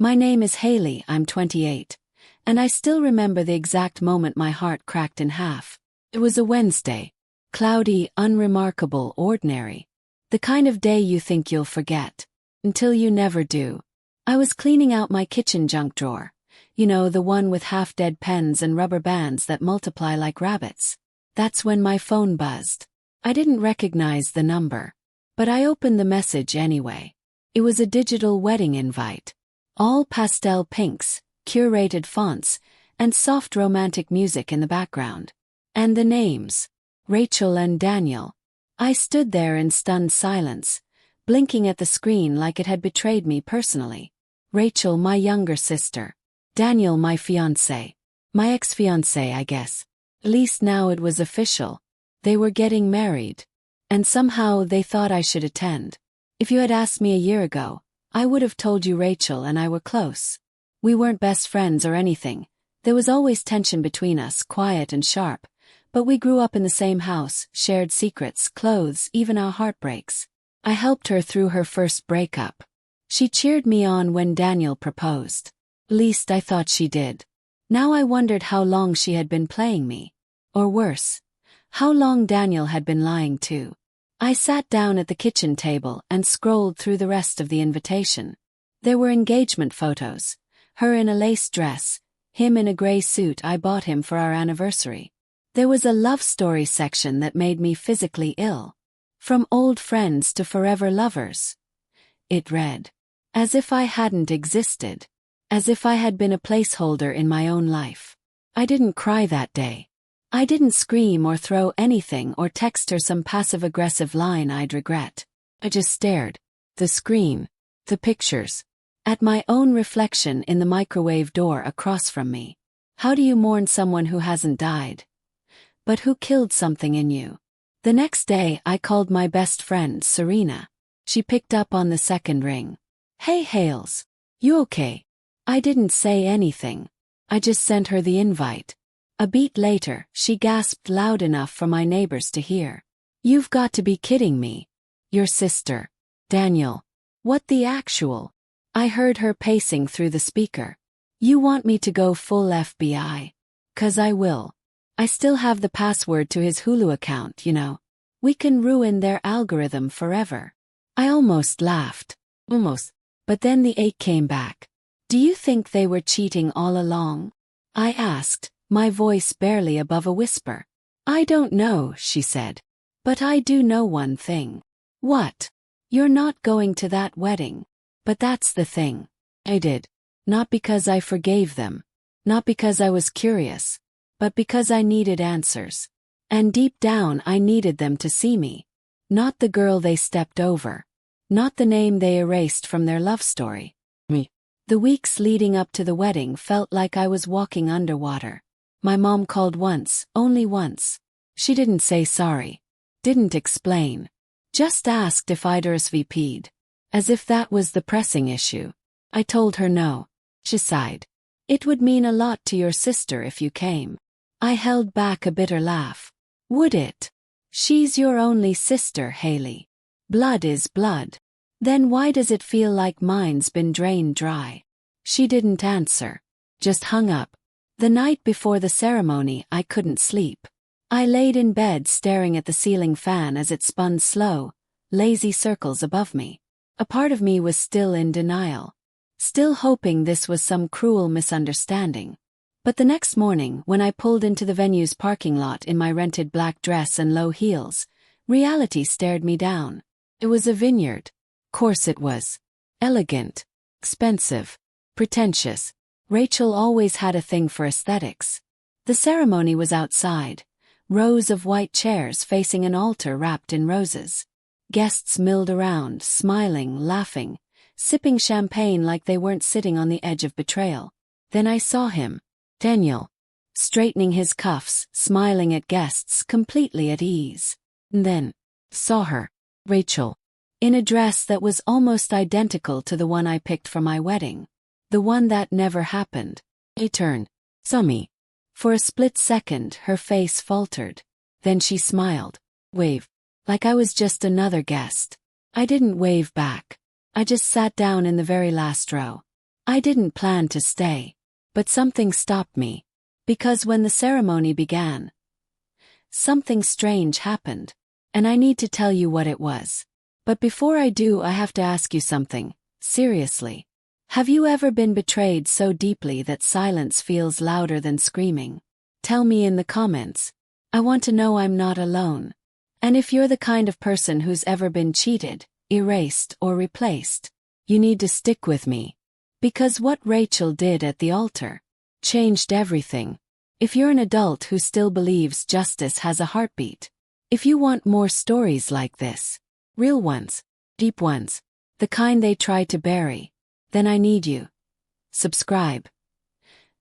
My name is Haley, I'm 28. And I still remember the exact moment my heart cracked in half. It was a Wednesday. Cloudy, unremarkable, ordinary. The kind of day you think you'll forget. Until you never do. I was cleaning out my kitchen junk drawer. You know, the one with half-dead pens and rubber bands that multiply like rabbits. That's when my phone buzzed. I didn't recognize the number. But I opened the message anyway. It was a digital wedding invite. All pastel pinks, curated fonts, and soft romantic music in the background. And the names. Rachel and Daniel. I stood there in stunned silence, blinking at the screen like it had betrayed me personally. Rachel, my younger sister. Daniel, my fiancé. My ex-fiancé, I guess. At least now it was official. They were getting married. And somehow they thought I should attend. If you had asked me a year ago, I would have told you Rachel and I were close. We weren't best friends or anything. There was always tension between us, quiet and sharp. But we grew up in the same house, shared secrets, clothes, even our heartbreaks. I helped her through her first breakup. She cheered me on when Daniel proposed. At least I thought she did. Now I wondered how long she had been playing me. Or worse, how long Daniel had been lying too. I sat down at the kitchen table and scrolled through the rest of the invitation. There were engagement photos. Her in a lace dress, him in a gray suit I bought him for our anniversary. There was a love story section that made me physically ill. From old friends to forever lovers. It read. As if I hadn't existed. As if I had been a placeholder in my own life. I didn't cry that day. I didn't scream or throw anything or text her some passive-aggressive line I'd regret. I just stared. The screen. The pictures. At my own reflection in the microwave door across from me. How do you mourn someone who hasn't died? But who killed something in you? The next day I called my best friend, Serena. She picked up on the second ring. Hey Hales. You okay? I didn't say anything. I just sent her the invite. A beat later, she gasped loud enough for my neighbors to hear. You've got to be kidding me. Your sister. Daniel. What the actual? I heard her pacing through the speaker. You want me to go full FBI? 'Cause I will. I still have the password to his Hulu account, you know. We can ruin their algorithm forever. I almost laughed. Almost. But then the ache came back. Do you think they were cheating all along? I asked, my voice barely above a whisper. I don't know, she said. But I do know one thing. What? You're not going to that wedding. But that's the thing. I did. Not because I forgave them. Not because I was curious. But because I needed answers. And deep down I needed them to see me. Not the girl they stepped over. Not the name they erased from their love story. Me. The weeks leading up to the wedding felt like I was walking underwater. My mom called once, only once. She didn't say sorry. Didn't explain. Just asked if I'd RSVP'd. As if that was the pressing issue. I told her no. She sighed. It would mean a lot to your sister if you came. I held back a bitter laugh. Would it? She's your only sister, Haley. Blood is blood. Then why does it feel like mine's been drained dry? She didn't answer. Just hung up. The night before the ceremony I couldn't sleep. I laid in bed staring at the ceiling fan as it spun slow, lazy circles above me. A part of me was still in denial. Still hoping this was some cruel misunderstanding. But the next morning, when I pulled into the venue's parking lot in my rented black dress and low heels, reality stared me down. It was a vineyard. Course it was. Elegant. Expensive. Pretentious. Rachel always had a thing for aesthetics. The ceremony was outside. Rows of white chairs facing an altar wrapped in roses. Guests milled around, smiling, laughing, sipping champagne like they weren't sitting on the edge of betrayal. Then I saw him. Daniel. Straightening his cuffs, smiling at guests, completely at ease. And then, saw her. Rachel. In a dress that was almost identical to the one I picked for my wedding. The one that never happened. I turned. Saw me. For a split second, her face faltered. Then she smiled. Waved. Like I was just another guest. I didn't wave back. I just sat down in the very last row. I didn't plan to stay. But something stopped me. Because when the ceremony began, something strange happened. And I need to tell you what it was. But before I do, I have to ask you something, seriously. Have you ever been betrayed so deeply that silence feels louder than screaming? Tell me in the comments. I want to know I'm not alone. And if you're the kind of person who's ever been cheated, erased, or replaced, you need to stick with me. Because what Rachel did at the altar changed everything. If you're an adult who still believes justice has a heartbeat, if you want more stories like this, real ones, deep ones, the kind they try to bury, then I need you. Subscribe.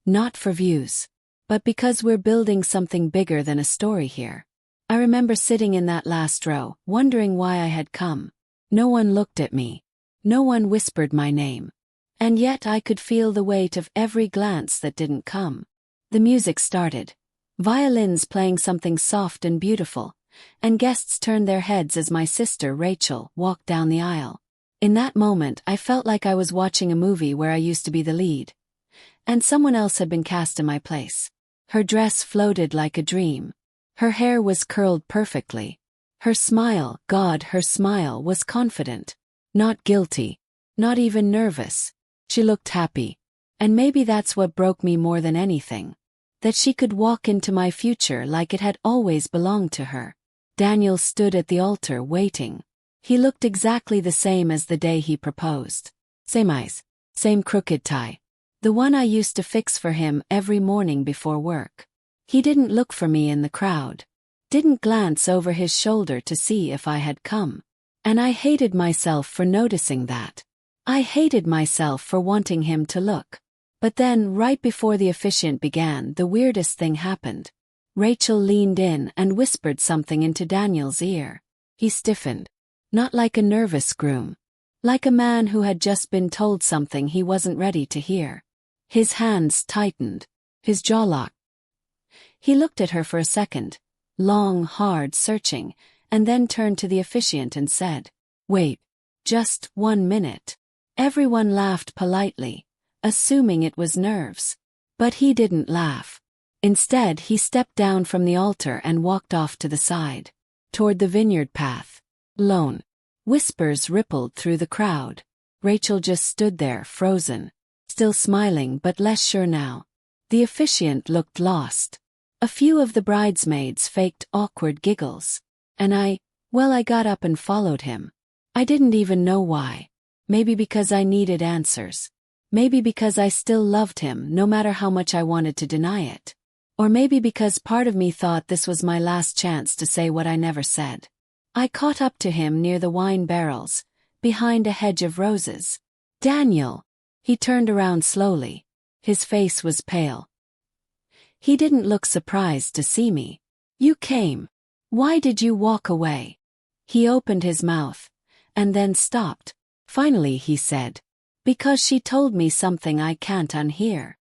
Not for views, but because we're building something bigger than a story here. I remember sitting in that last row, wondering why I had come. No one looked at me. No one whispered my name. And yet I could feel the weight of every glance that didn't come. The music started. Violins playing something soft and beautiful, and guests turned their heads as my sister Rachel walked down the aisle. In that moment I felt like I was watching a movie where I used to be the lead, and someone else had been cast in my place. Her dress floated like a dream. Her hair was curled perfectly. Her smile, God, her smile was confident. Not guilty. Not even nervous. She looked happy. And maybe that's what broke me more than anything. That she could walk into my future like it had always belonged to her. Daniel stood at the altar waiting. He looked exactly the same as the day he proposed. Same eyes. Same crooked tie. The one I used to fix for him every morning before work. He didn't look for me in the crowd. Didn't glance over his shoulder to see if I had come. And I hated myself for noticing that. I hated myself for wanting him to look. But then, right before the officiant began, the weirdest thing happened. Rachel leaned in and whispered something into Daniel's ear. He stiffened. Not like a nervous groom. Like a man who had just been told something he wasn't ready to hear. His hands tightened. His jaw locked. He looked at her for a second, long, hard, searching, and then turned to the officiant and said, "Wait, just 1 minute." Everyone laughed politely, assuming it was nerves. But he didn't laugh. Instead, he stepped down from the altar and walked off to the side, toward the vineyard path. Alone. Whispers rippled through the crowd. Rachel just stood there, frozen, still smiling but less sure now. The officiant looked lost. A few of the bridesmaids faked awkward giggles. And I got up and followed him. I didn't even know why. Maybe because I needed answers. Maybe because I still loved him no matter how much I wanted to deny it. Or maybe because part of me thought this was my last chance to say what I never said. I caught up to him near the wine barrels, behind a hedge of roses. "Daniel!" He turned around slowly. His face was pale. He didn't look surprised to see me. "You came. Why did you walk away?" He opened his mouth, and then stopped. Finally he said, "Because she told me something I can't unhear."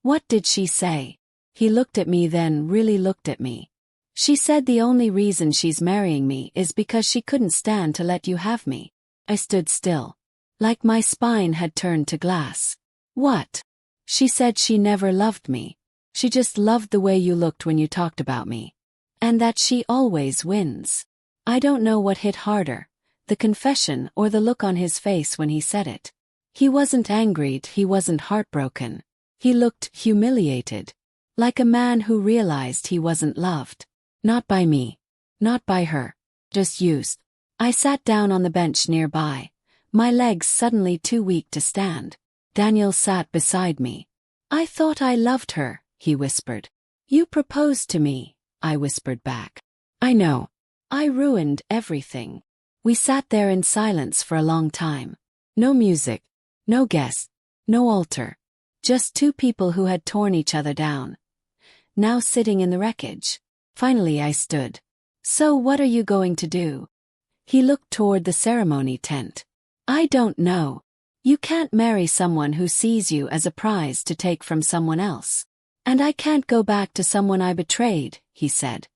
"What did she say?" He looked at me, then really looked at me. "She said the only reason she's marrying me is because she couldn't stand to let you have me." I stood still. Like my spine had turned to glass. "What?" "She said she never loved me. She just loved the way you looked when you talked about me. And that she always wins." I don't know what hit harder, the confession or the look on his face when he said it. He wasn't angry, he wasn't heartbroken. He looked humiliated. Like a man who realized he wasn't loved. Not by me. Not by her. Just used. I sat down on the bench nearby, my legs suddenly too weak to stand. Daniel sat beside me. "I thought I loved her," he whispered. "You proposed to me," I whispered back. "I know. I ruined everything." We sat there in silence for a long time. No music. No guests. No altar. Just two people who had torn each other down. Now sitting in the wreckage. Finally I stood. "So what are you going to do?" He looked toward the ceremony tent. "I don't know. You can't marry someone who sees you as a prize to take from someone else. And I can't go back to someone I betrayed," he said,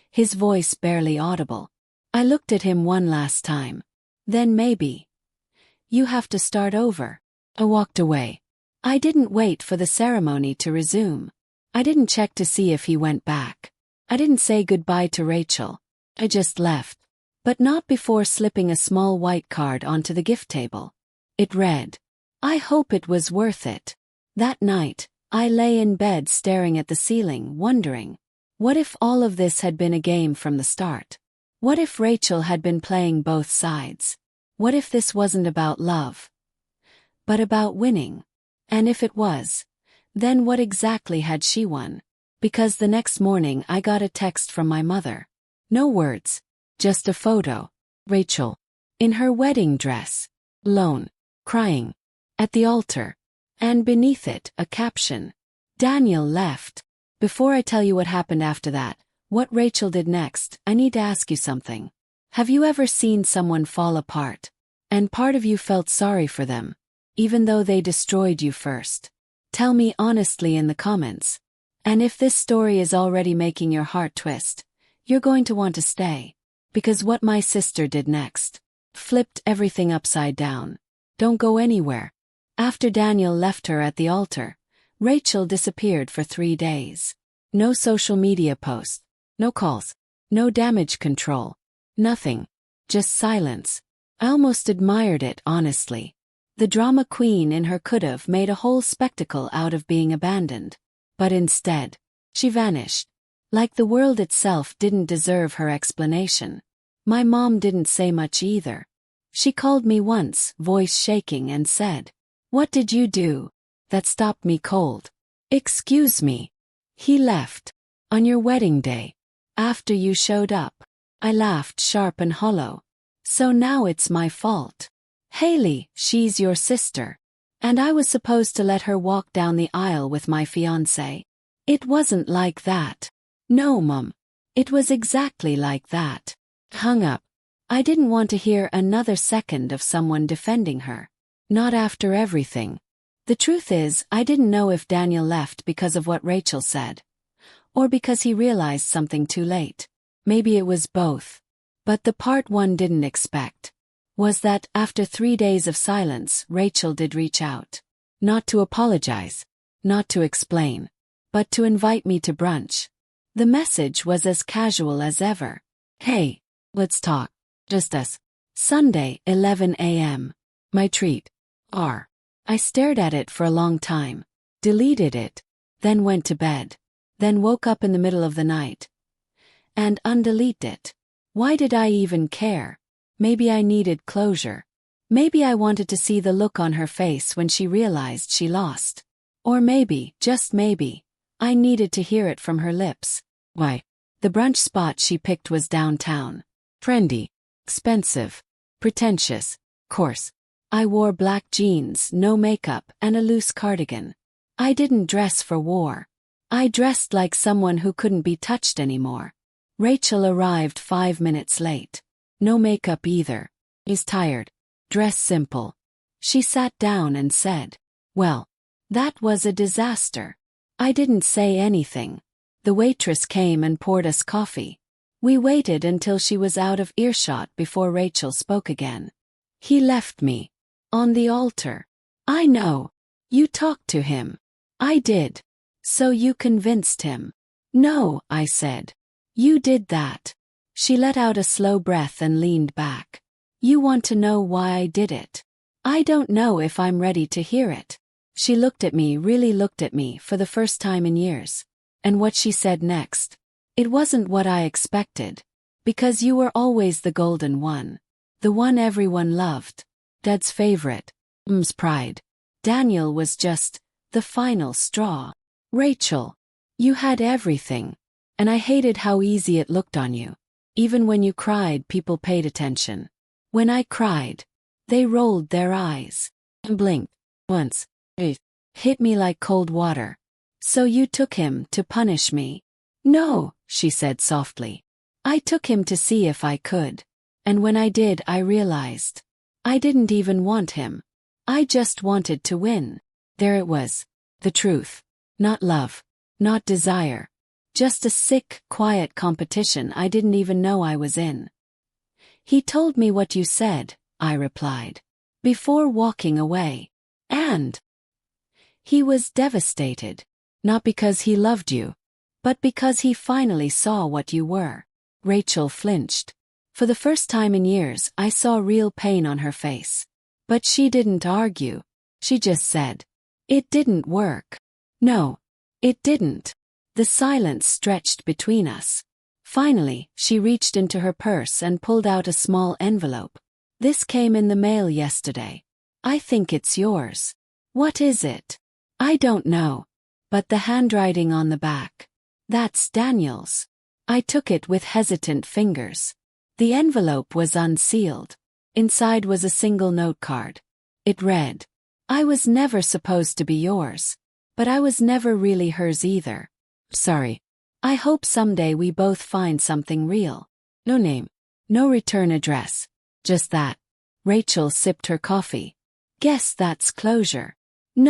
his voice barely audible. I looked at him one last time. "Then maybe you have to start over." I walked away. I didn't wait for the ceremony to resume. I didn't check to see if he went back. I didn't say goodbye to Rachel. I just left. But not before slipping a small white card onto the gift table. It read, "I hope it was worth it." That night, I lay in bed staring at the ceiling, wondering, what if all of this had been a game from the start? What if Rachel had been playing both sides? What if this wasn't about love, but about winning? And if it was, then what exactly had she won? Because the next morning I got a text from my mother. No words, just a photo. Rachel, in her wedding dress, alone, crying, at the altar, and beneath it, a caption. Daniel left. Before I tell you what happened after that, what Rachel did next, I need to ask you something. Have you ever seen someone fall apart, and part of you felt sorry for them, even though they destroyed you first? Tell me honestly in the comments. And if this story is already making your heart twist, you're going to want to stay. Because what my sister did next flipped everything upside down. Don't go anywhere. After Daniel left her at the altar, Rachel disappeared for 3 days. No social media posts, no calls, no damage control, nothing. Just silence. I almost admired it, honestly. The drama queen in her could've made a whole spectacle out of being abandoned. But instead, she vanished. Like the world itself didn't deserve her explanation. My mom didn't say much either. She called me once, voice shaking, and said, "What did you do?" That stopped me cold. "Excuse me." "He left. On your wedding day. After you showed up." I laughed sharp and hollow. "So now it's my fault. Haley, she's your sister. And I was supposed to let her walk down the aisle with my fiancé." "It wasn't like that." "No, Mum. It was exactly like that." Hung up. I didn't want to hear another second of someone defending her. Not after everything. The truth is, I didn't know if Daniel left because of what Rachel said, or because he realized something too late. Maybe it was both. But the part one didn't expect was that, after 3 days of silence, Rachel did reach out. Not to apologize, not to explain, but to invite me to brunch. The message was as casual as ever. "Hey, let's talk. Just us. Sunday, 11 a.m. My treat. R." I stared at it for a long time, deleted it, then went to bed, then woke up in the middle of the night, and undeleted it. Why did I even care? Maybe I needed closure. Maybe I wanted to see the look on her face when she realized she lost. Or maybe, just maybe, I needed to hear it from her lips. Why? The brunch spot she picked was downtown. Trendy, expensive, pretentious, coarse. I wore black jeans, no makeup, and a loose cardigan. I didn't dress for war. I dressed like someone who couldn't be touched anymore. Rachel arrived 5 minutes late. No makeup either. Is tired. Dress simple. She sat down and said, "Well, that was a disaster." I didn't say anything. The waitress came and poured us coffee. We waited until she was out of earshot before Rachel spoke again. "He left me. On the altar." "I know. You talked to him." "I did." "So you convinced him?" "No," I said. "You did that." She let out a slow breath and leaned back. "You want to know why I did it?" "I don't know if I'm ready to hear it." She looked at me, really looked at me, for the first time in years. And what she said next, it wasn't what I expected. "Because you were always the golden one. The one everyone loved. Dad's favorite. M's pride. Daniel was just the final straw. Rachel, you had everything. And I hated how easy it looked on you. Even when you cried, people paid attention. When I cried, they rolled their eyes and blinked. Once, it hit me like cold water. So you took him to punish me?" "No," she said softly. "I took him to see if I could. And when I did, I realized I didn't even want him. I just wanted to win." There it was. The truth. Not love. Not desire. Just a sick, quiet competition I didn't even know I was in. "He told me what you said," I replied, before walking away. "And He was devastated. Not because he loved you, but because he finally saw what you were. Rachel flinched. For the first time in years, I saw real pain on her face. But she didn't argue. She just said, "It didn't work." No, it didn't. The silence stretched between us. Finally, she reached into her purse and pulled out a small envelope. "This came in the mail yesterday. I think it's yours." "What is it?" "I don't know. But the handwriting on the back. That's Daniel's." I took it with hesitant fingers. The envelope was unsealed. Inside was a single note card. It read, "I was never supposed to be yours. But I was never really hers either. Sorry. I hope someday we both find something real." No name. No return address. Just that. Rachel sipped her coffee. "Guess that's closure."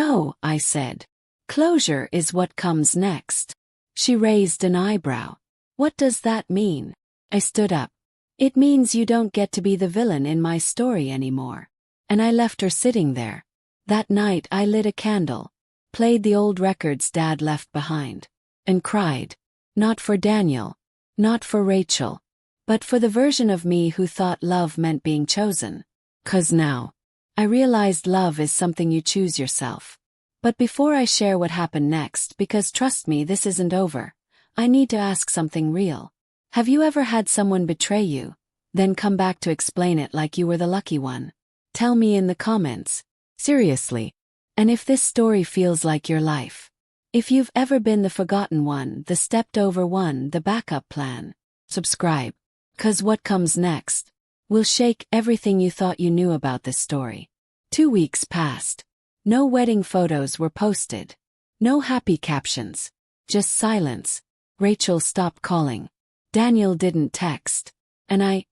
"No," I said. "Closure is what comes next." She raised an eyebrow. "What does that mean?" I stood up. "It means you don't get to be the villain in my story anymore." And I left her sitting there. That night I lit a candle, played the old records Dad left behind, and cried. Not for Daniel, not for Rachel, but for the version of me who thought love meant being chosen. 'Cause now, I realized love is something you choose yourself. But before I share what happened next, because trust me, this isn't over, I need to ask something real. Have you ever had someone betray you, then come back to explain it like you were the lucky one? Tell me in the comments. Seriously. And if this story feels like your life, if you've ever been the forgotten one, the stepped over one, the backup plan, subscribe. 'Cause what comes next will shake everything you thought you knew about this story. 2 weeks passed. No wedding photos were posted. No happy captions. Just silence. Rachel stopped calling. Daniel didn't text. And I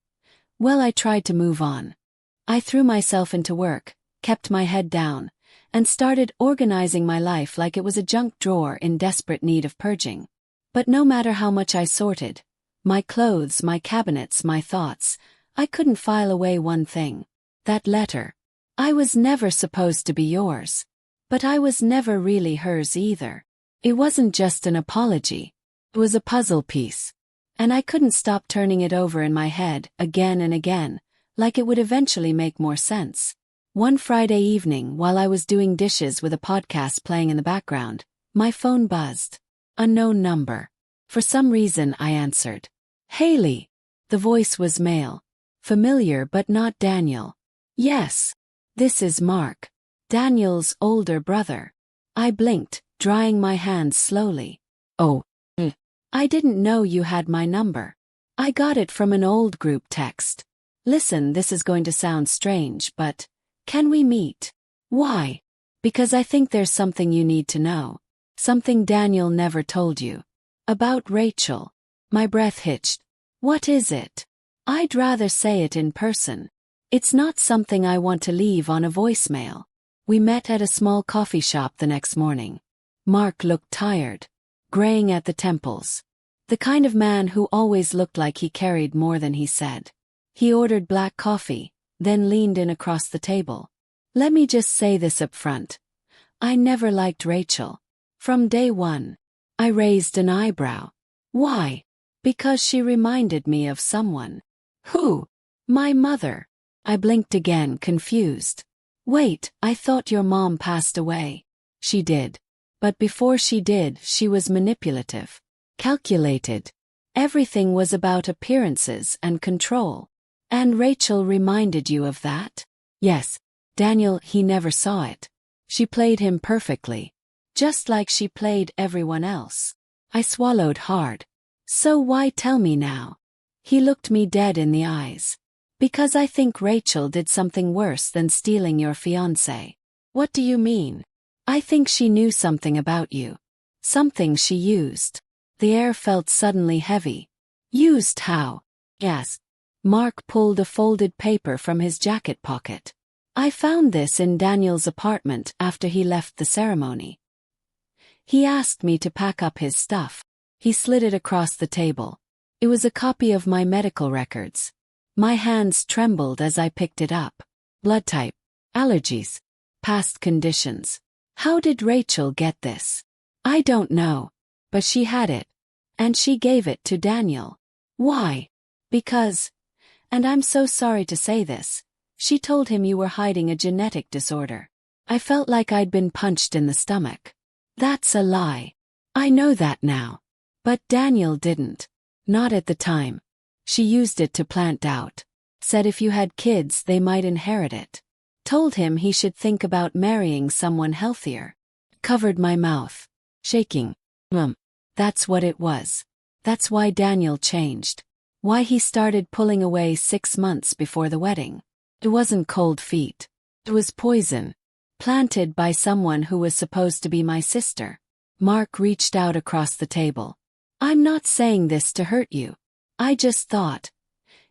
tried to move on. I threw myself into work, kept my head down, and started organizing my life like it was a junk drawer in desperate need of purging. But no matter how much I sorted, my clothes, my cabinets, my thoughts, I couldn't file away one thing. That letter. I was never supposed to be yours. But I was never really hers either. It wasn't just an apology. It was a puzzle piece. And I couldn't stop turning it over in my head again and again, like it would eventually make more sense. One Friday evening, while I was doing dishes with a podcast playing in the background, my phone buzzed. Unknown number. For some reason I answered. "Haley." The voice was male. Familiar but not Daniel. "Yes. This is Mark. Daniel's older brother." I blinked, drying my hands slowly. "Oh. I didn't know you had my number. I got it from an old group text. Listen, this is going to sound strange, but can we meet?" "Why?" "Because I think there's something you need to know. Something Daniel never told you. About Rachel." My breath hitched. "What is it?" "I'd rather say it in person. It's not something I want to leave on a voicemail." We met at a small coffee shop the next morning. Mark looked tired, graying at the temples. The kind of man who always looked like he carried more than he said. He ordered black coffee, then leaned in across the table. "Let me just say this up front. I never liked Rachel. From day one." I raised an eyebrow. "Why?" "Because she reminded me of someone." "Who?" "My mother." I blinked again, confused. "Wait, I thought your mom passed away." "She did. But before she did, she was manipulative. Calculated. Everything was about appearances and control." "And Rachel reminded you of that?" "Yes. Daniel, he never saw it. She played him perfectly. Just like she played everyone else." I swallowed hard. "So why tell me now?" He looked me dead in the eyes. "Because I think Rachel did something worse than stealing your fiancé." "What do you mean?" "I think she knew something about you. Something she used." The air felt suddenly heavy. "Used how?" "Yes." Mark pulled a folded paper from his jacket pocket. "I found this in Daniel's apartment after he left the ceremony. He asked me to pack up his stuff." He slid it across the table. It was a copy of my medical records. My hands trembled as I picked it up. Blood type. Allergies. Past conditions. How did Rachel get this? I don't know. But she had it. And she gave it to Daniel. Why? Because, and I'm so sorry to say this, she told him you were hiding a genetic disorder. I felt like I'd been punched in the stomach. That's a lie. I know that now. But Daniel didn't. Not at the time. She used it to plant doubt. Said if you had kids they might inherit it. Told him he should think about marrying someone healthier. Covered my mouth. Shaking. That's what it was. That's why Daniel changed. Why he started pulling away 6 months before the wedding. It wasn't cold feet. It was poison. Planted by someone who was supposed to be my sister. Mark reached out across the table. I'm not saying this to hurt you. I just thought.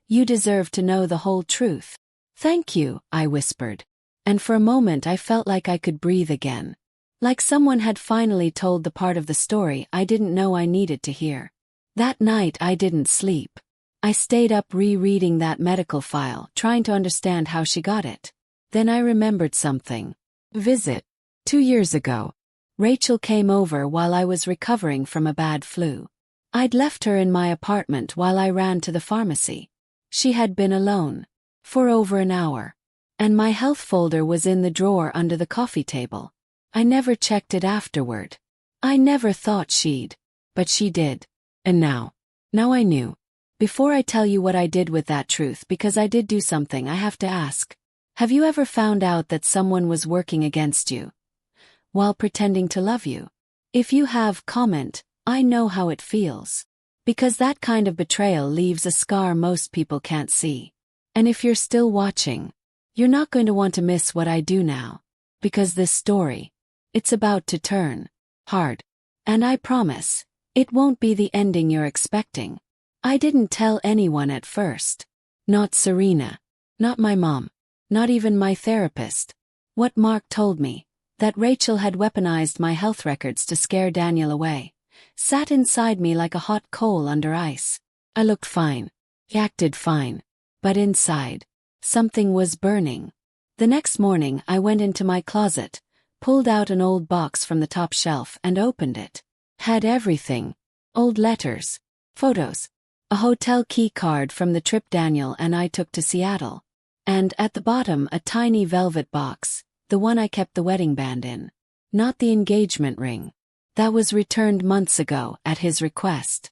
You deserve to know the whole truth. Thank you, I whispered. And for a moment I felt like I could breathe again. Like someone had finally told the part of the story I didn't know I needed to hear. That night I didn't sleep. I stayed up rereading that medical file, trying to understand how she got it. Then I remembered something. Visit. 2 years ago. Rachel came over while I was recovering from a bad flu. I'd left her in my apartment while I ran to the pharmacy. She had been alone. For over an hour. And my health folder was in the drawer under the coffee table. I never checked it afterward. I never thought she'd. But she did. And now I knew. Before I tell you what I did with that truth, because I did do something, I have to ask. Have you ever found out that someone was working against you? While pretending to love you? If you have, comment. I know how it feels. Because that kind of betrayal leaves a scar most people can't see. And if you're still watching, you're not going to want to miss what I do now. Because this story, it's about to turn hard. And I promise, it won't be the ending you're expecting. I didn't tell anyone at first. Not Serena. Not my mom. Not even my therapist. What Mark told me, that Rachel had weaponized my health records to scare Daniel away, sat inside me like a hot coal under ice. I looked fine. Acted fine. But inside, something was burning. The next morning I went into my closet, pulled out an old box from the top shelf and opened it. Had everything. Old letters. Photos. A hotel key card from the trip Daniel and I took to Seattle. And at the bottom a tiny velvet box, the one I kept the wedding band in. Not the engagement ring. That was returned months ago at his request.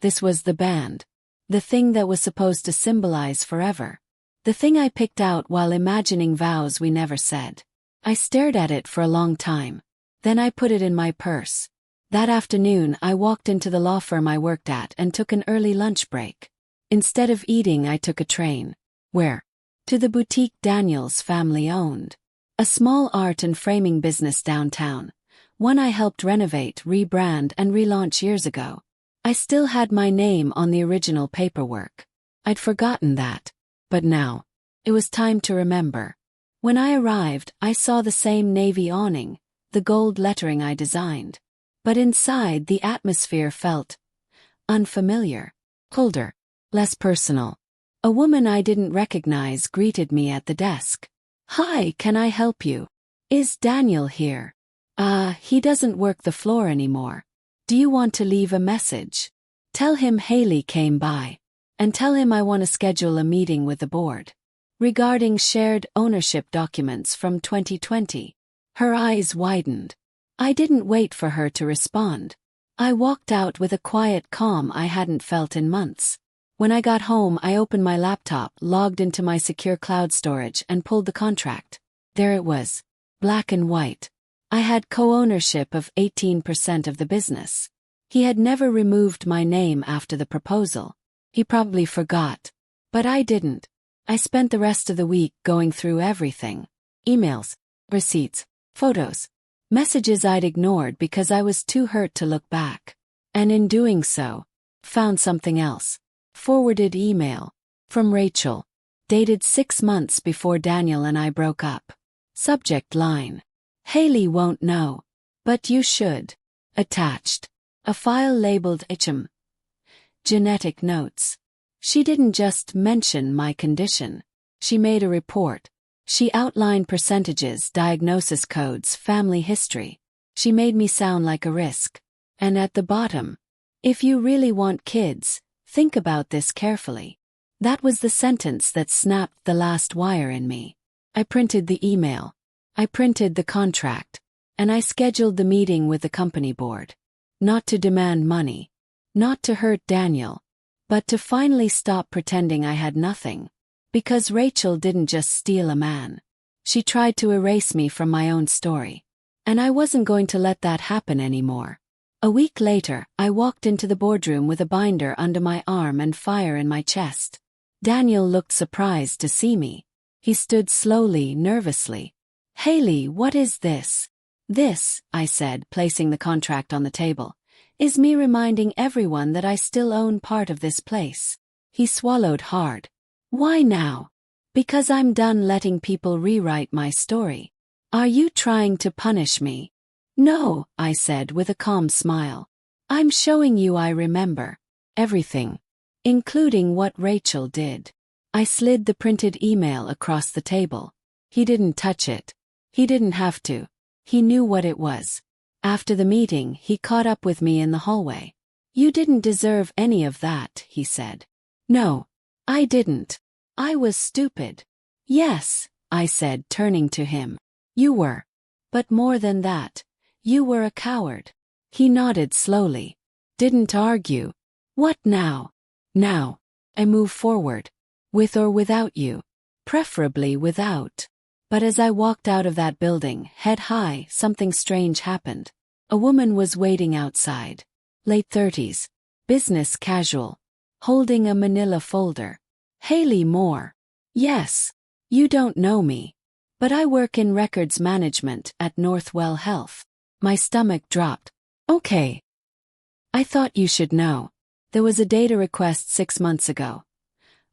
This was the band. The thing that was supposed to symbolize forever. The thing I picked out while imagining vows we never said. I stared at it for a long time. Then I put it in my purse. That afternoon I walked into the law firm I worked at and took an early lunch break. Instead of eating I took a train. Where? To the boutique Daniel's family owned. A small art and framing business downtown. One I helped renovate, rebrand and relaunch years ago. I still had my name on the original paperwork. I'd forgotten that. But now, it was time to remember. When I arrived, I saw the same navy awning, the gold lettering I designed. But inside the atmosphere felt unfamiliar, colder, less personal. A woman I didn't recognize greeted me at the desk. Hi, can I help you? Is Daniel here? He doesn't work the floor anymore. Do you want to leave a message? Tell him Haley came by. And tell him I want to schedule a meeting with the board. Regarding shared ownership documents from 2020. Her eyes widened. I didn't wait for her to respond. I walked out with a quiet calm I hadn't felt in months. When I got home I opened my laptop, logged into my secure cloud storage and pulled the contract. There it was. Black and white. I had co-ownership of 18% of the business. He had never removed my name after the proposal. He probably forgot. But I didn't. I spent the rest of the week going through everything. Emails, receipts, photos, messages I'd ignored because I was too hurt to look back. And in doing so, found something else. Forwarded email. From Rachel. Dated 6 months before Daniel and I broke up. Subject line. Haley won't know. But you should. Attached. A file labeled HM. Genetic notes. She didn't just mention my condition. She made a report. She outlined percentages, diagnosis codes, family history. She made me sound like a risk. And at the bottom, if you really want kids, think about this carefully. That was the sentence that snapped the last wire in me. I printed the email. I printed the contract. And I scheduled the meeting with the company board. Not to demand money. Not to hurt Daniel. But to finally stop pretending I had nothing. Because Rachel didn't just steal a man. She tried to erase me from my own story. And I wasn't going to let that happen anymore. A week later, I walked into the boardroom with a binder under my arm and fire in my chest. Daniel looked surprised to see me. He stood slowly, nervously. "Haley, what is this?" "This," I said, placing the contract on the table, "is me reminding everyone that I still own part of this place." He swallowed hard. "Why now?" "Because I'm done letting people rewrite my story." "Are you trying to punish me?" "No," I said with a calm smile. "I'm showing you I remember. Everything. Including what Rachel did." I slid the printed email across the table. He didn't touch it. He didn't have to. He knew what it was. After the meeting, he caught up with me in the hallway. "You didn't deserve any of that," he said. "No, I didn't. I was stupid." "Yes," I said, turning to him. "You were. But more than that. You were a coward." He nodded slowly. "Didn't argue." "What now?" "Now. I move forward. With or without you. Preferably without." But as I walked out of that building, head high, something strange happened. A woman was waiting outside. Late 30s. Business casual. Holding a manila folder. "Haley Moore." "Yes. You don't know me. But I work in records management at Northwell Health." My stomach dropped. "Okay. I thought you should know. There was a data request 6 months ago.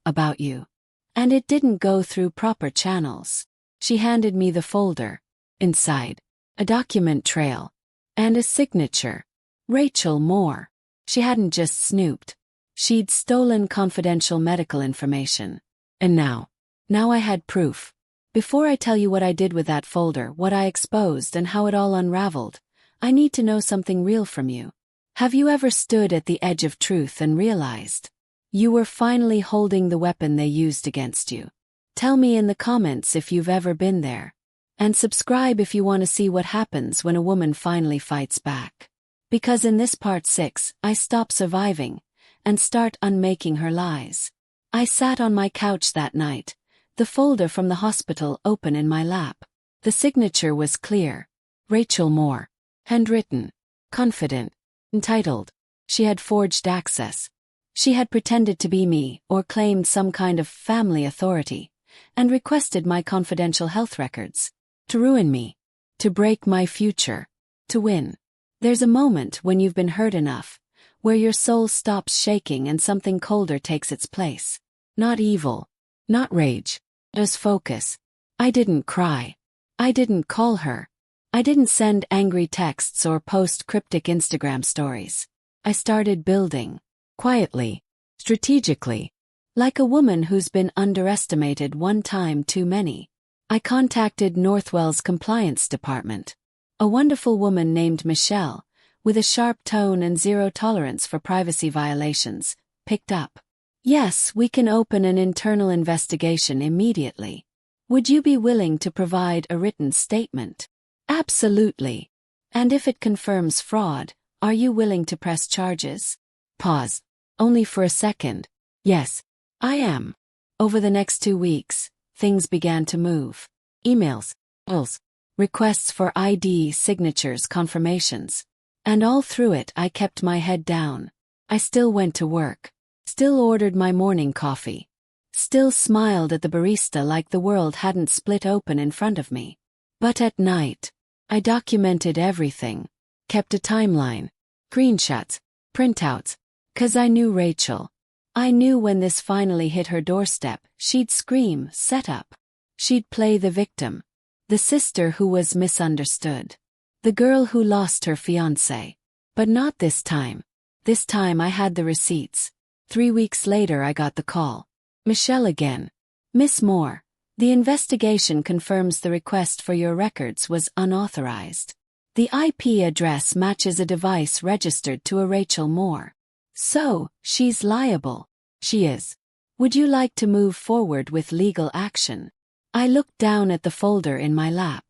About you. And it didn't go through proper channels." She handed me the folder. Inside, a document trail. And a signature. Rachel Moore. She hadn't just snooped. She'd stolen confidential medical information. And now I had proof. Before I tell you what I did with that folder, what I exposed and how it all unraveled, I need to know something real from you. Have you ever stood at the edge of truth and realized you were finally holding the weapon they used against you? Tell me in the comments if you've ever been there. And subscribe if you want to see what happens when a woman finally fights back. Because in this part 6, I stop surviving and start unmaking her lies. I sat on my couch that night, the folder from the hospital open in my lap. The signature was clear. Rachel Moore. Handwritten. Confident. Entitled. She had forged access. She had pretended to be me or claimed some kind of family authority and requested my confidential health records. To ruin me. To break my future. To win. There's a moment when you've been hurt enough, where your soul stops shaking and something colder takes its place. Not evil. Not rage. Just focus. I didn't cry. I didn't call her. I didn't send angry texts or post cryptic Instagram stories. I started building. Quietly. Strategically. Like a woman who's been underestimated one time too many. I contacted Northwell's compliance department. A wonderful woman named Michelle, with a sharp tone and zero tolerance for privacy violations, picked up. "Yes, we can open an internal investigation immediately. Would you be willing to provide a written statement?" "Absolutely. And if it confirms fraud, are you willing to press charges?" Pause. Only for a second. "Yes, I am." Over the next 2 weeks, things began to move. Emails, bills, requests for ID, signatures, confirmations. And all through it I kept my head down. I still went to work. Still ordered my morning coffee. Still smiled at the barista like the world hadn't split open in front of me. But at night, I documented everything. Kept a timeline. Screenshots. Printouts. 'Cause I knew Rachel. I knew when this finally hit her doorstep, she'd scream, "Set up." She'd play the victim. The sister who was misunderstood. The girl who lost her fiancé. But not this time. This time I had the receipts. 3 weeks later I got the call. Michelle again. "Miss Moore, The investigation confirms the request for your records was unauthorized. The IP address matches a device registered to a Rachel Moore. So, she's liable. She is. Would you like to move forward with legal action? I looked down at the folder in my lap.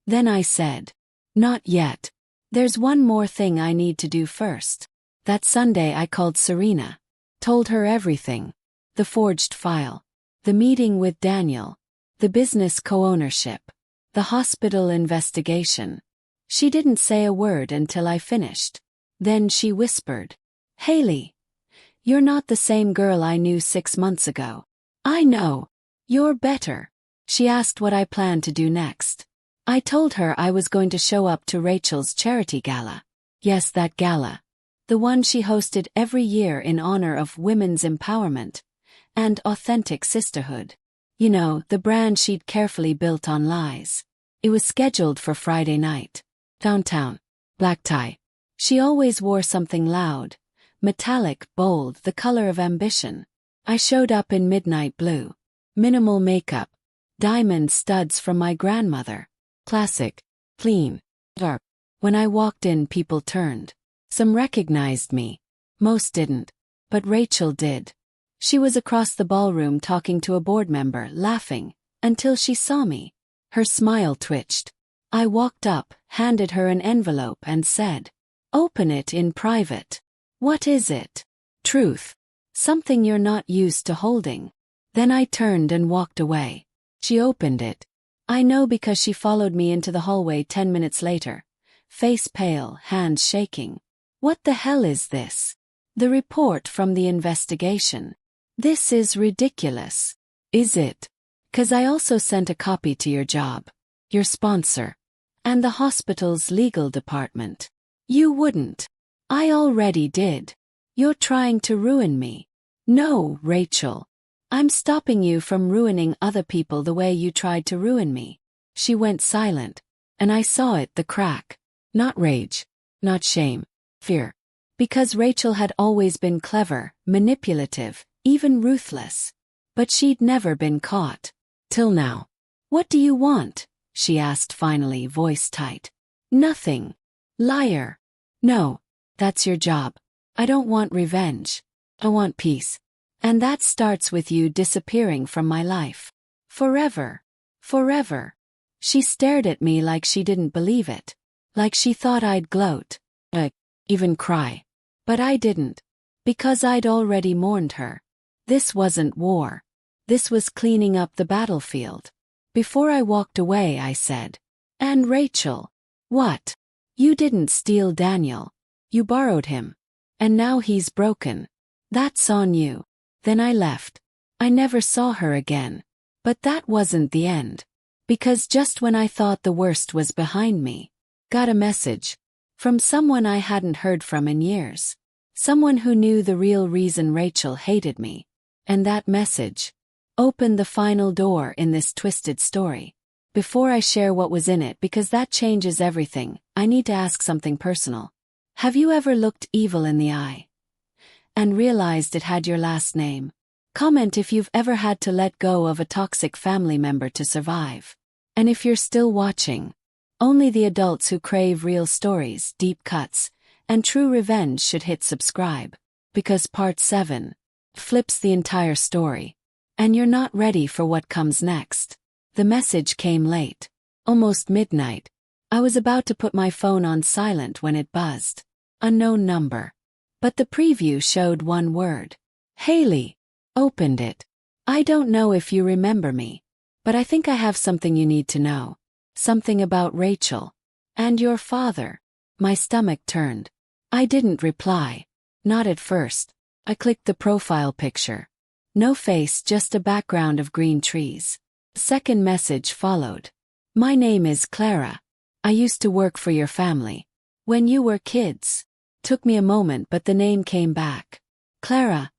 Then I said, not yet. There's one more thing I need to do first. That Sunday I called Serena. Told her everything. The forged file. The meeting with Daniel. The business co-ownership. The hospital investigation. She didn't say a word until I finished. Then she whispered, Haley, you're not the same girl I knew 6 months ago. I know. You're better. She asked what I planned to do next. I told her I was going to show up to Rachel's charity gala. Yes, that gala. The one she hosted every year in honor of women's empowerment and authentic sisterhood. You know, the brand she'd carefully built on lies. It was scheduled for Friday night. Downtown. Black tie. She always wore something loud, metallic, bold, the color of ambition. I showed up in midnight blue. Minimal makeup. Diamond studs from my grandmother. Classic. Clean. Dark. When I walked in, people turned. Some recognized me. Most didn't. But Rachel did. She was across the ballroom talking to a board member, laughing, until she saw me. Her smile twitched. I walked up, handed her an envelope and said, open it in private. What is it? Truth. Something you're not used to holding. Then I turned and walked away. She opened it. I know because she followed me into the hallway 10 minutes later. Face pale, hands shaking. What the hell is this? The report from the investigation. This is ridiculous. Is it? 'Cause I also sent a copy to your job. Your sponsor. And the hospital's legal department. You wouldn't. I already did. You're trying to ruin me. No, Rachel. I'm stopping you from ruining other people the way you tried to ruin me. She went silent. And I saw it, the crack. Not rage. Not shame. Fear. Because Rachel had always been clever, manipulative, even ruthless. But she'd never been caught. Till now. What do you want? She asked finally, voice tight. Nothing. Liar. No. That's your job. I don't want revenge. I want peace. And that starts with you disappearing from my life. Forever. Forever. She stared at me like she didn't believe it. Like she thought I'd gloat. Even cry. But I didn't. Because I'd already mourned her. This wasn't war. This was cleaning up the battlefield. Before I walked away, I said, and Rachel. What? You didn't steal Daniel. You borrowed him. And now he's broken. That's on you. Then I left. I never saw her again. But that wasn't the end. Because just when I thought the worst was behind me, got a message. From someone I hadn't heard from in years. Someone who knew the real reason Rachel hated me. And that message opened the final door in this twisted story. Before I share what was in it, because that changes everything, I need to ask something personal. Have you ever looked evil in the eye and realized it had your last name? Comment if you've ever had to let go of a toxic family member to survive. And if you're still watching, only the adults who crave real stories, deep cuts, and true revenge should hit subscribe. Because part 7 flips the entire story. And you're not ready for what comes next. The message came late. Almost midnight. I was about to put my phone on silent when it buzzed. Unknown number. But the preview showed one word. Haley. Opened it. I don't know if you remember me. But I think I have something you need to know. Something about Rachel. And your father. My stomach turned. I didn't reply. Not at first. I clicked the profile picture. No face, just a background of green trees. Second message followed. My name is Clara. I used to work for your family. When you were kids. Took me a moment, but the name came back. Clara.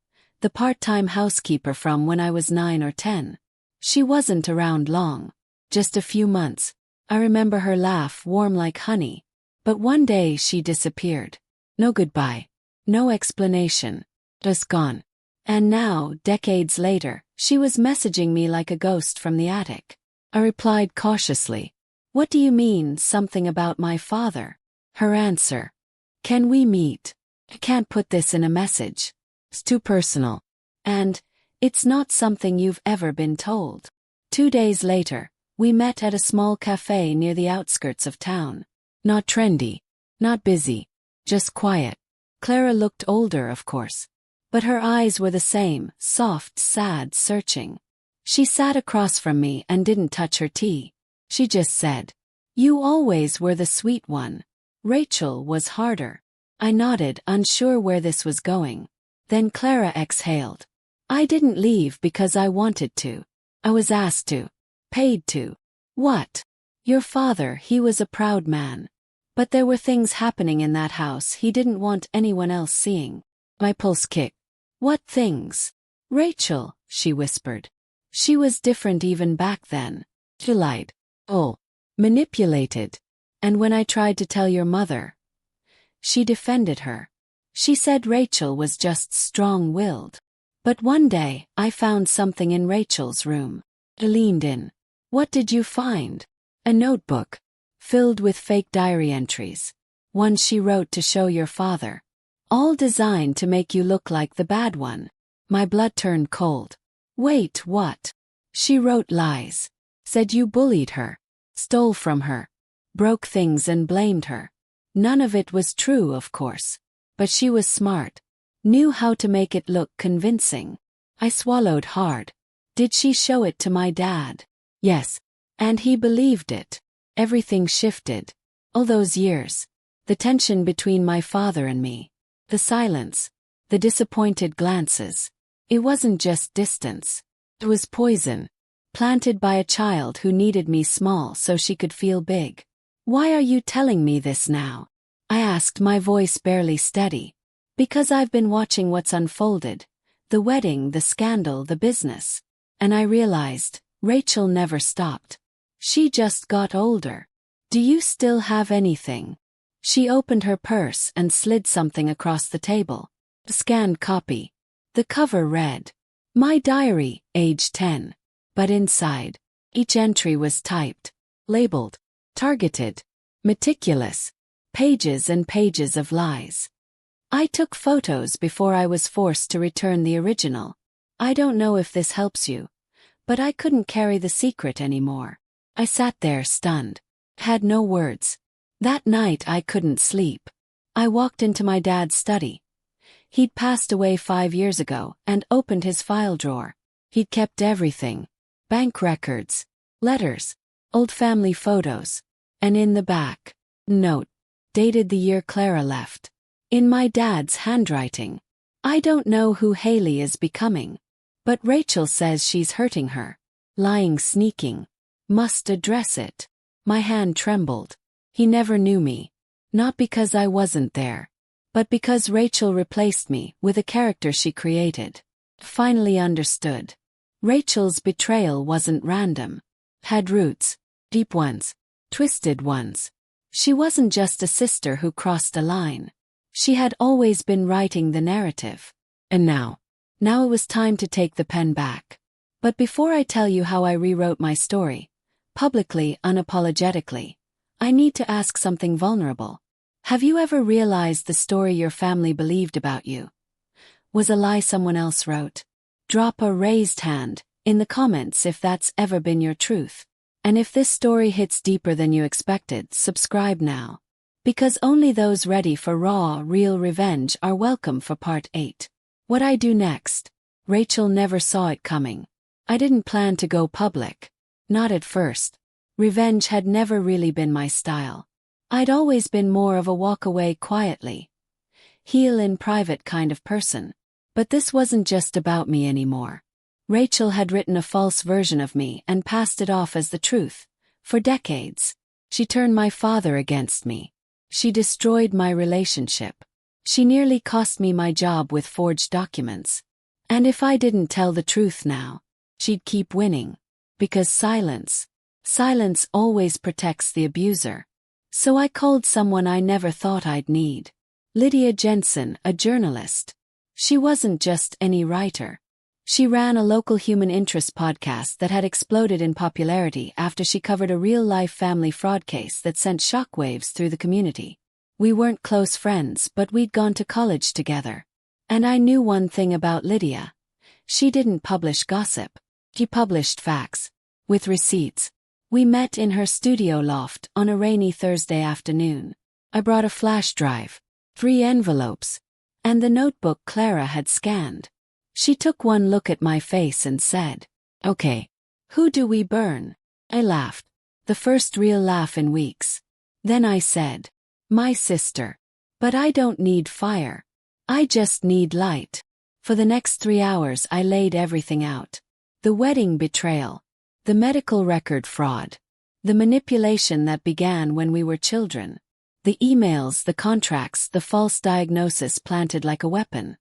The part-time housekeeper from when I was 9 or 10. She wasn't around long. Just a few months. I remember her laugh, warm like honey. But one day she disappeared. No goodbye. No explanation. Just gone. And now, decades later, She was messaging me like a ghost from the attic. I replied cautiously, "What do you mean, something about my father?" Her answer, "Can we meet? I can't put this in a message. It's too personal. And it's not something you've ever been told." 2 days later, we met at a small cafe near the outskirts of town. Not trendy, not busy, just quiet. Clara looked older, of course, but her eyes were the same, soft, sad, searching. She sat across from me and didn't touch her tea. She just said, "You always were the sweet one. Rachel was harder." I nodded, unsure where this was going. Then Clara exhaled. "I didn't leave because I wanted to. I was asked to. Paid to." "What?" "Your father, he was a proud man. But there were things happening in that house he didn't want anyone else seeing." My pulse kicked. "What things?" "Rachel," she whispered. "She was different even back then. She lied. Oh. Manipulated. And when I tried to tell your mother, she defended her. She said Rachel was just strong-willed. But one day, I found something in Rachel's room." I leaned in. "What did you find?" "A notebook. Filled with fake diary entries. Ones she wrote to show your father. All designed to make you look like the bad one." My blood turned cold. "Wait, what?" "She wrote lies. Said you bullied her. Stole from her. Broke things and blamed her. None of it was true, of course. But she was smart. Knew how to make it look convincing." I swallowed hard. "Did she show it to my dad?" "Yes. And he believed it." Everything shifted. All those years. The tension between my father and me. The silence. The disappointed glances. It wasn't just distance. It was poison. Planted by a child who needed me small so she could feel big. "Why are you telling me this now?" I asked, my voice barely steady. "Because I've been watching what's unfolded. The wedding, the scandal, the business. And I realized, Rachel never stopped. She just got older. Do you still have anything?" She opened her purse and slid something across the table. A scanned copy. The cover read, "My diary, age 10. But inside, each entry was typed, labeled, targeted, meticulous. Pages and pages of lies. I took photos before I was forced to return the original. I don't know if this helps you, but I couldn't carry the secret anymore. I sat there stunned. Had no words. That night I couldn't sleep. I walked into my dad's study. He'd passed away 5 years ago and opened his file drawer. He'd kept everything. Bank records, letters, old family photos. And in the back, note, dated the year Clara left. In my dad's handwriting. "I don't know who Haley is becoming. But Rachel says she's hurting her. Lying, sneaking. Must address it." My hand trembled. He never knew me. Not because I wasn't there. But because Rachel replaced me with a character she created. Finally understood. Rachel's betrayal wasn't random. Had roots. Deep ones. Twisted ones. She wasn't just a sister who crossed a line. She had always been writing the narrative. And now it was time to take the pen back. But before I tell you how I rewrote my story, publicly, unapologetically, I need to ask something vulnerable. Have you ever realized the story your family believed about you was a lie someone else wrote? Drop a raised hand in the comments if that's ever been your truth. And if this story hits deeper than you expected, subscribe now. Because only those ready for raw, real revenge are welcome for part 8. What I do next. Rachel never saw it coming. I didn't plan to go public. Not at first. Revenge had never really been my style. I'd always been more of a walk away quietly, heal in private kind of person. But this wasn't just about me anymore. Rachel had written a false version of me and passed it off as the truth. For decades. She turned my father against me. She destroyed my relationship. She nearly cost me my job with forged documents. And if I didn't tell the truth now, she'd keep winning. Because silence always protects the abuser. So I called someone I never thought I'd need. Lydia Jensen, a journalist. She wasn't just any writer. She ran a local human interest podcast that had exploded in popularity after she covered a real-life family fraud case that sent shockwaves through the community. We weren't close friends, but we'd gone to college together. And I knew one thing about Lydia. She didn't publish gossip. She published facts. With receipts. We met in her studio loft on a rainy Thursday afternoon. I brought a flash drive, 3 envelopes, and the notebook Clara had scanned. She took one look at my face and said, "Okay, who do we burn?" I laughed. The first real laugh in weeks. Then I said, "My sister. But I don't need fire. I just need light." For the next 3 hours I laid everything out. The wedding betrayal. The medical record fraud. The manipulation that began when we were children. The emails, the contracts, the false diagnosis planted like a weapon.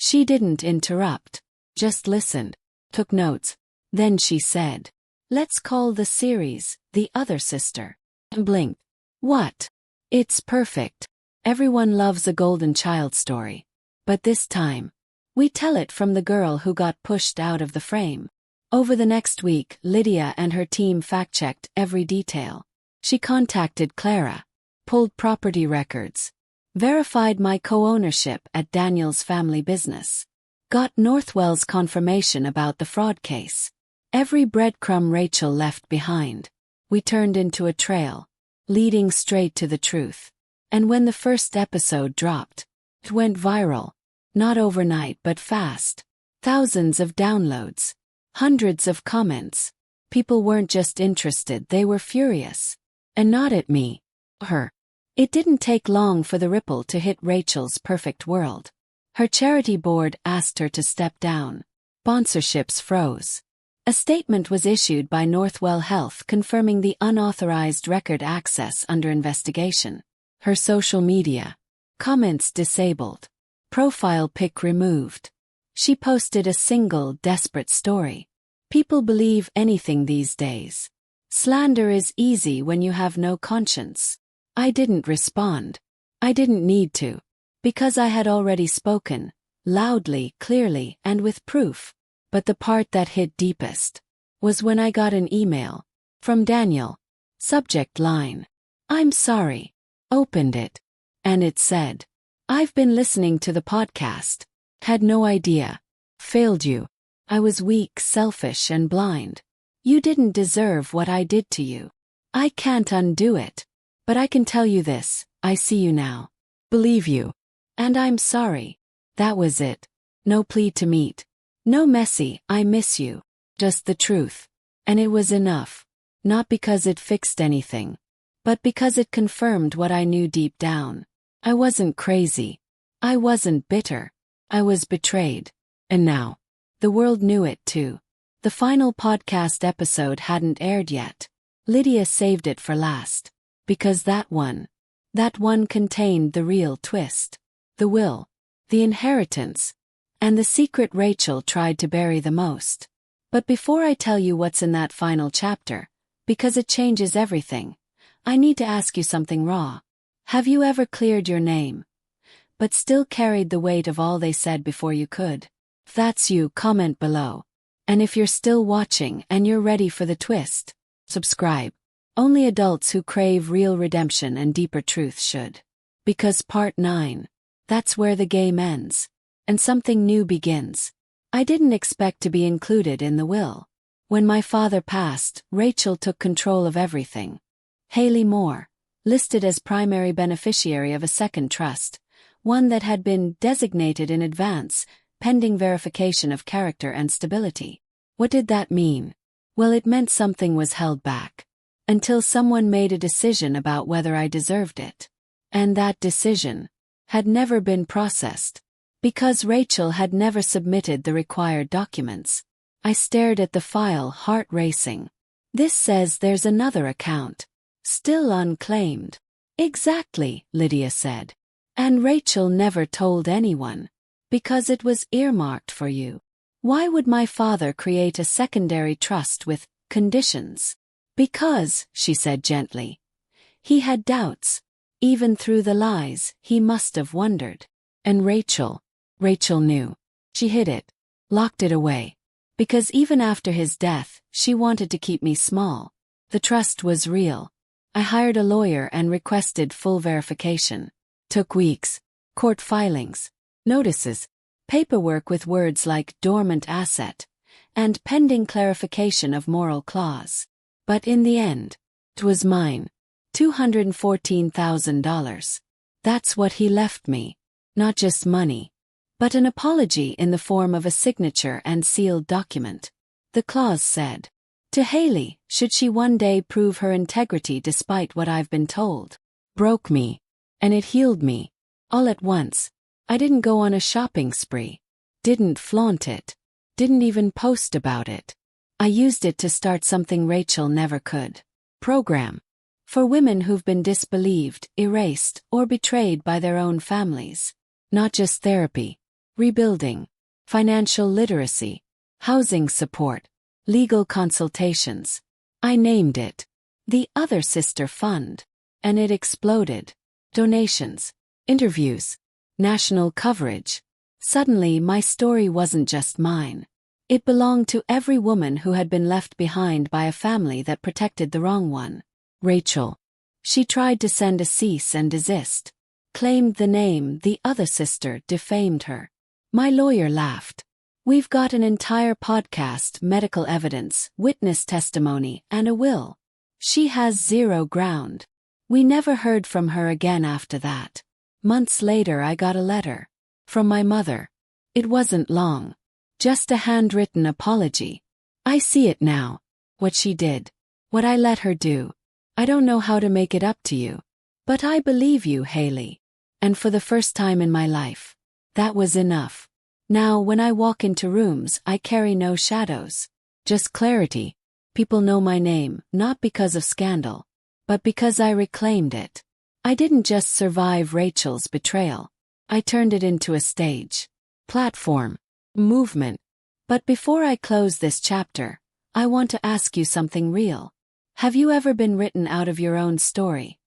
She didn't interrupt. Just listened. Took notes. Then she said, "Let's call the series, The Other Sister." And blinked. What? It's perfect. Everyone loves a golden child story. But this time, we tell it from the girl who got pushed out of the frame. Over the next week, Lydia and her team fact-checked every detail. She contacted Clara, pulled property records, verified my co-ownership at Daniel's family business, got Northwell's confirmation about the fraud case. Every breadcrumb Rachel left behind, we turned into a trail, leading straight to the truth. And when the first episode dropped, it went viral. Not overnight but fast. Thousands of downloads. Hundreds of comments. People weren't just interested, they were furious. And not at me. Her. It didn't take long for the ripple to hit Rachel's perfect world. Her charity board asked her to step down. Sponsorships froze. A statement was issued by Northwell Health confirming the unauthorized record access under investigation. Her social media. Comments disabled. Profile pic removed. She posted a single, desperate story. People believe anything these days. Slander is easy when you have no conscience. I didn't respond. I didn't need to. Because I had already spoken, loudly, clearly, and with proof. But the part that hit deepest was when I got an email from Daniel. Subject line: "I'm sorry." Opened it. And it said, "I've been listening to the podcast. Had no idea. Failed you. I was weak, selfish, and blind. You didn't deserve what I did to you. I can't undo it. But I can tell you this, I see you now. Believe you. And I'm sorry." That was it. No plea to meet. No messy, "I miss you." Just the truth. And it was enough. Not because it fixed anything, but because it confirmed what I knew deep down. I wasn't crazy. I wasn't bitter. I was betrayed. And now, the world knew it too. The final podcast episode hadn't aired yet. Lydia saved it for last. Because that one contained the real twist. The will. The inheritance. And the secret Rachel tried to bury the most. But before I tell you what's in that final chapter, because it changes everything, I need to ask you something raw. Have you ever cleared your name, but still carried the weight of all they said before you could? If that's you, comment below. And if you're still watching and you're ready for the twist, subscribe. Only adults who crave real redemption and deeper truth should. Because part 9, that's where the game ends. And something new begins. I didn't expect to be included in the will. When my father passed, Rachel took control of everything. Haley Moore, listed as primary beneficiary of a second trust, one that had been designated in advance, pending verification of character and stability. What did that mean? Well, it meant something was held back. Until someone made a decision about whether I deserved it. And that decision had never been processed. Because Rachel had never submitted the required documents. I stared at the file, heart racing. This says there's another account. Still unclaimed. Exactly, Lydia said. And Rachel never told anyone. Because it was earmarked for you. Why would my father create a secondary trust with conditions? Because, she said gently. He had doubts. Even through the lies, he must have wondered. And Rachel knew. She hid it. locked it away. Because even after his death, she wanted to keep me small. The trust was real. I hired a lawyer and requested full verification. Took weeks. Court filings, notices, paperwork with words like dormant asset, and pending clarification of moral clause. But in the end, it was mine. $214,000. That's what he left me. Not just money, but an apology in the form of a signature and sealed document. The clause said, "To Haley, should she one day prove her integrity despite what I've been told." Broke me. And it healed me. All at once. I didn't go on a shopping spree. Didn't flaunt it. Didn't even post about it. I used it to start something Rachel never could. Program. For women who've been disbelieved, erased, or betrayed by their own families. Not just therapy. Rebuilding. Financial literacy. Housing support. Legal consultations. I named it The Other Sister Fund. And it exploded. Donations. Interviews. National coverage. Suddenly my story wasn't just mine. It belonged to every woman who had been left behind by a family that protected the wrong one. Rachel. She tried to send a cease and desist. Claimed the name The Other Sister defamed her. My lawyer laughed. We've got an entire podcast, medical evidence, witness testimony, and a will. She has zero ground. We never heard from her again after that. Months later I got a letter. From my mother. It wasn't long. Just a handwritten apology. I see it now. What she did. What I let her do. I don't know how to make it up to you. But I believe you, Haley. And for the first time in my life. That was enough. Now when I walk into rooms I carry no shadows. Just clarity. People know my name, not because of scandal. But because I reclaimed it. I didn't just survive Rachel's betrayal. I turned it into a stage. Platform. Movement. But before I close this chapter, I want to ask you something real. Have you ever been written out of your own story?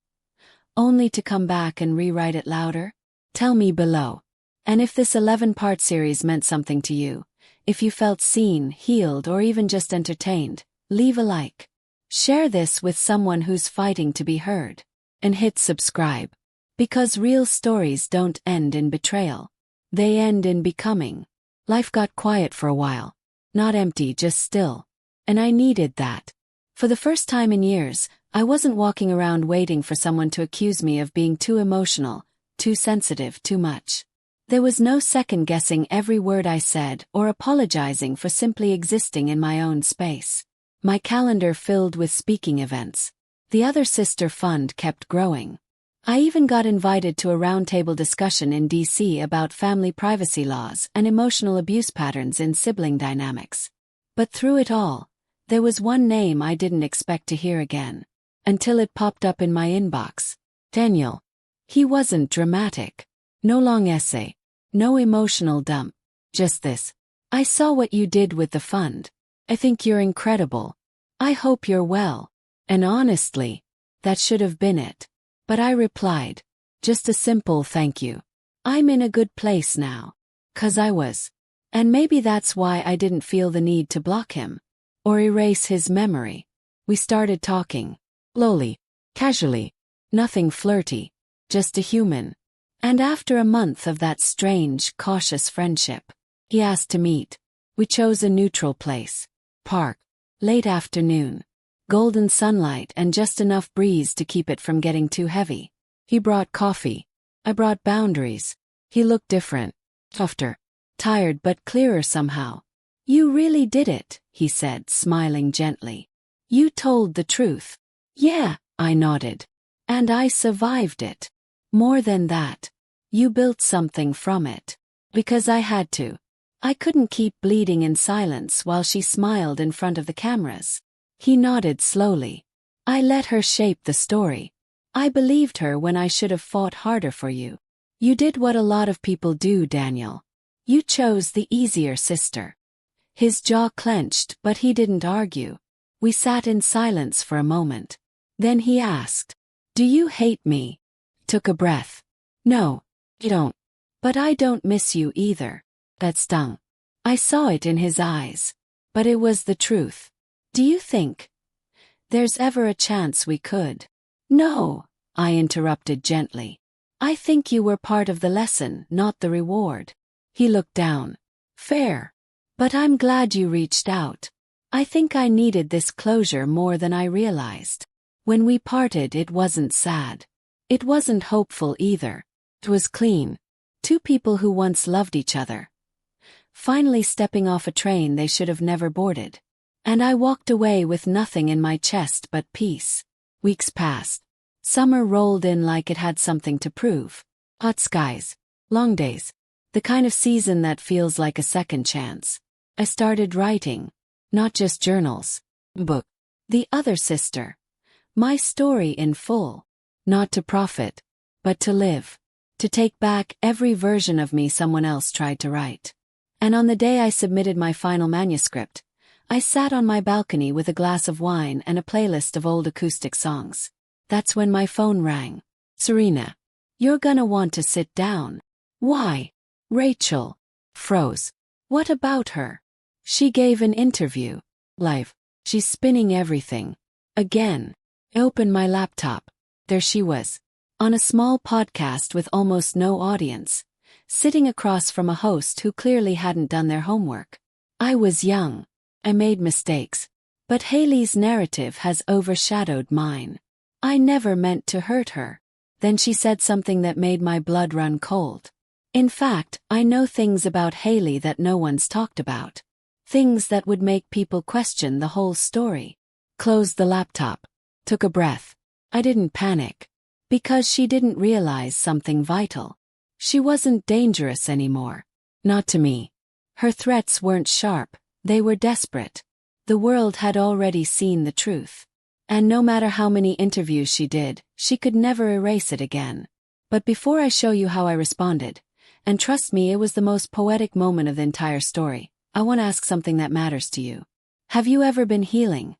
Only to come back and rewrite it louder? Tell me below. And if this 11-part series meant something to you, if you felt seen, healed, or even just entertained, leave a like. Share this with someone who's fighting to be heard. And hit subscribe. Because real stories don't end in betrayal. They end in becoming. Life got quiet for a while. Not empty, just still. And I needed that. For the first time in years, I wasn't walking around waiting for someone to accuse me of being too emotional, too sensitive, too much. There was no second-guessing every word I said or apologizing for simply existing in my own space. My calendar filled with speaking events. The Other Sister Fund kept growing. I even got invited to a roundtable discussion in D.C. about family privacy laws and emotional abuse patterns in sibling dynamics. But through it all, there was one name I didn't expect to hear again. Until it popped up in my inbox. Daniel. He wasn't dramatic. No long essay. No emotional dump. Just this. I saw what you did with the fund. I think you're incredible. I hope you're well. And honestly, that should have been it. But I replied. Just a simple thank you. I'm in a good place now. 'Cause I was. And maybe that's why I didn't feel the need to block him. Or erase his memory. We started talking. Slowly. Casually. Nothing flirty. Just a human. And after a month of that strange, cautious friendship, he asked to meet. We chose a neutral place. Park. Late afternoon. Golden sunlight and just enough breeze to keep it from getting too heavy. He brought coffee. I brought boundaries. He looked different. Softer. Tired but clearer somehow. You really did it, he said, smiling gently. You told the truth. Yeah, I nodded. And I survived it. More than that. You built something from it. Because I had to. I couldn't keep bleeding in silence while she smiled in front of the cameras. He nodded slowly. I let her shape the story. I believed her when I should have fought harder for you. You did what a lot of people do, Daniel. You chose the easier sister. His jaw clenched, but he didn't argue. We sat in silence for a moment. Then he asked, "Do you hate me?" Took a breath. No, I don't. But I don't miss you either. That stung. I saw it in his eyes. But it was the truth. Do you think there's ever a chance we could? No, I interrupted gently. I think you were part of the lesson, not the reward. He looked down. Fair. But I'm glad you reached out. I think I needed this closure more than I realized. When we parted, it wasn't sad. It wasn't hopeful either. It was clean. Two people who once loved each other, finally stepping off a train they should have never boarded. And I walked away with nothing in my chest but peace. Weeks passed. Summer rolled in like it had something to prove. Hot skies. Long days. The kind of season that feels like a second chance. I started writing. Not just journals. Book. The Other Sister. My story in full. Not to profit, but to live. To take back every version of me someone else tried to write. And on the day I submitted my final manuscript, I sat on my balcony with a glass of wine and a playlist of old acoustic songs. That's when my phone rang. Serena. You're gonna want to sit down. Why? Rachel. Froze. What about her? She gave an interview. Live. She's spinning everything. Again. I opened my laptop. There she was. On a small podcast with almost no audience. Sitting across from a host who clearly hadn't done their homework. I was young. I made mistakes. But Haley's narrative has overshadowed mine. I never meant to hurt her. Then she said something that made my blood run cold. In fact, I know things about Haley that no one's talked about. Things that would make people question the whole story. Closed the laptop. Took a breath. I didn't panic. Because she didn't realize something vital. She wasn't dangerous anymore. Not to me. Her threats weren't sharp, they were desperate. The world had already seen the truth. And no matter how many interviews she did, she could never erase it again. But before I show you how I responded, and trust me, it was the most poetic moment of the entire story, I want to ask something that matters to you. Have you ever been healing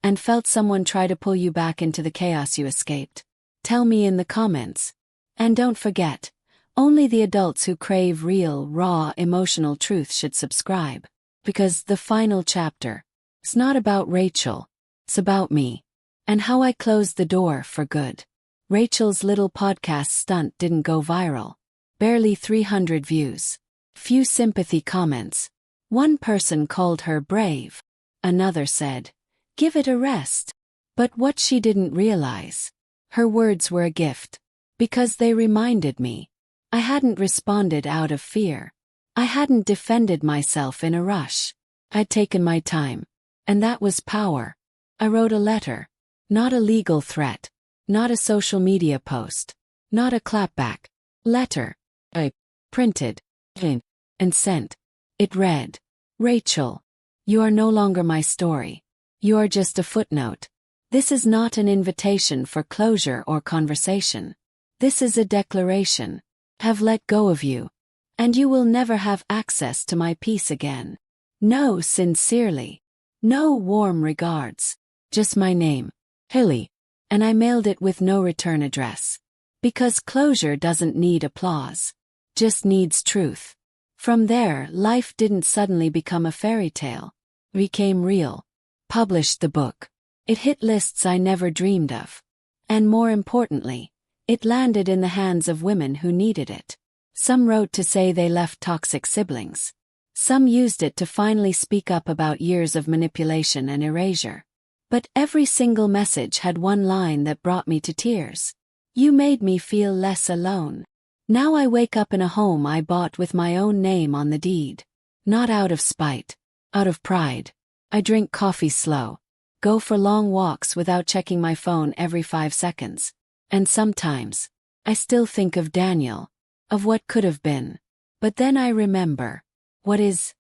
and felt someone try to pull you back into the chaos you escaped? Tell me in the comments. And don't forget, only the adults who crave real, raw, emotional truth should subscribe. Because the final chapter, it's not about Rachel, it's about me. And how I closed the door for good. Rachel's little podcast stunt didn't go viral. Barely 300 views. Few sympathy comments. One person called her brave. Another said, give it a rest. But what she didn't realize, her words were a gift. Because they reminded me. I hadn't responded out of fear. I hadn't defended myself in a rush. I'd taken my time. And that was power. I wrote a letter. Not a legal threat. Not a social media post. Not a clapback. Letter. I printed. And sent. It read, Rachel. You are no longer my story. You are just a footnote. This is not an invitation for closure or conversation. This is a declaration. Have let go of you. And you will never have access to my peace again. No, sincerely. No warm regards. Just my name. Haley. And I mailed it with no return address. Because closure doesn't need applause. Just needs truth. From there, life didn't suddenly become a fairy tale. It became real. Published the book. It hit lists I never dreamed of. And more importantly, it landed in the hands of women who needed it. Some wrote to say they left toxic siblings. Some used it to finally speak up about years of manipulation and erasure. But every single message had one line that brought me to tears. You made me feel less alone. Now I wake up in a home I bought with my own name on the deed. Not out of spite. Out of pride. I drink coffee slow. Go for long walks without checking my phone every 5 seconds. And sometimes, I still think of Daniel. Of what could have been. But then I remember. What is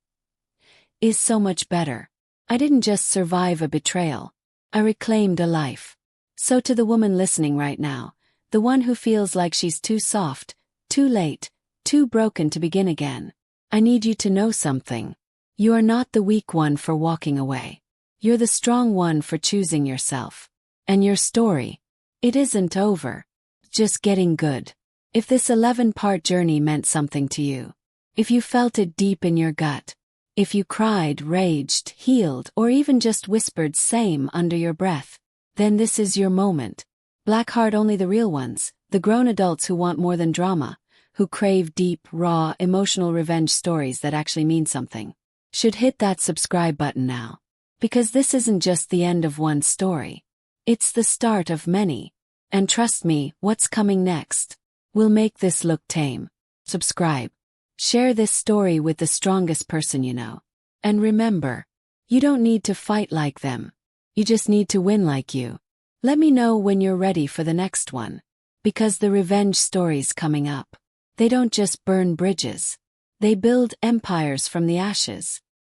so much better. I didn't just survive a betrayal. I reclaimed a life. So to the woman listening right now, the one who feels like she's too soft, too late, too broken to begin again, I need you to know something. You are not the weak one for walking away. You're the strong one for choosing yourself. And your story, it isn't over. Just getting good. If this 11-part journey meant something to you, if you felt it deep in your gut, If you cried, raged, healed, or even just whispered same under your breath, then this is your moment. Blackheart only the real ones, the grown adults who want more than drama, who crave deep, raw, emotional revenge stories that actually mean something, should hit that subscribe button now. Because this isn't just the end of one story. It's the start of many. And trust me, what's coming next will make this look tame. Subscribe. Share this story with the strongest person you know. And remember, you don't need to fight like them. You just need to win like you. Let me know when you're ready for the next one. Because the revenge stories coming up, they don't just burn bridges. They build empires from the ashes.